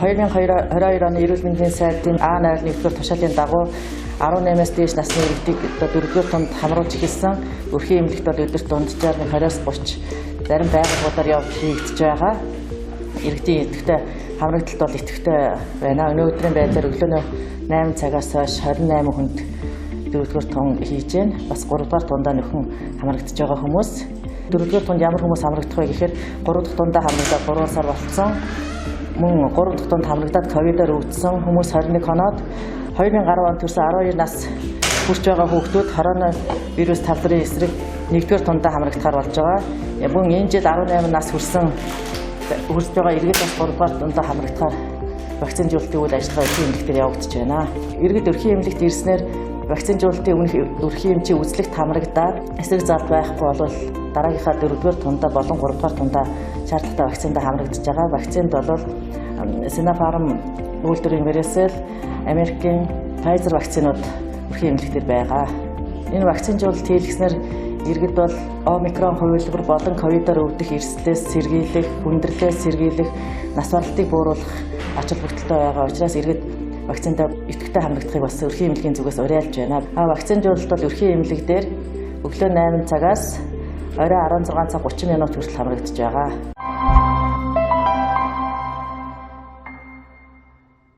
2022 оны эрүүл мэндийн сайдын А0 нэгдүгээр тушаалын дагуу 18-аас дээш насны иргэдийг 4-р тунд хамруулж эхэлсэн. Өрхийн эмнэлэгт бол өдөрт дунджаар 20-аас 30 зарим байгууллагуудаар хийгдэж байгаа. Иргэдийн идэвхтэй хамрагдалт бол идэвхтэй байна. Өнөөдрийн байдлаар өглөө 8 цагаас хойш 28 хүнд 4-р тун хийж байна. Бас 3-р тундаа нөхөн хамрагдаж байгаа хүмүүс. 4-р тунд ямар хүмүүс хамрагдах вэ гэхээр 3-р тундаа хамрагдаад 3 сар болсон. Мөн 3 дахь тунд хамрагдаад ковидоор өвдсөн хүмүүс 21 хоноод 2010 онд төрсэн 12 нас хүрч байгаа хүүхдүүд коронавирус талбарын эсрэг 1-р тундаа хамрагдахаар болж байгаа. Мөн энэ жил 18 нас хүрсэн хүрч байгаа иргэд бас 3-р тундаа хамрагдахаар вакцинжуулалтын үйл ажиллагаа өрхийн эмнэлэгтээр явагдаж байна. Иргэд өрхийн эмнэлэгт ирснээр вакцинжуулалтын өрхийн эмчийн үзлэгт хамрагдаад эсрэг залт байхгүй бол дараагийнхаа 4-р тундаа болон 3-р тундаа шаардлагатай вакциндаа хамрагдаж байгаа. Вакцинд бол Sinopharm үйлдвэрийн Vericel, Америкийн Pfizer вакцинууд өрхийн эмнэлэгтэр байгаа. Энэ вакцинжуулалт хийлгэснээр иргэд бол омикрон хувилбар болон ковидоор өвдөх эрсдлээс сэргийлэх, хүндрэлээс сэргийлэх, нас баралтыг бууруулах ач холбогдолтой байгаа учраас иргэд вакциндаа идэвхтэй хамрагдахыг бас өрхийн эмнэлгийн зүгээс уриалж байна. Вакцинжуулалт бол өрхийн эмнэлэг дээр өглөө 8 цагаас орой 16 цаг 30 минут хүртэл хамрагдаж байгаа.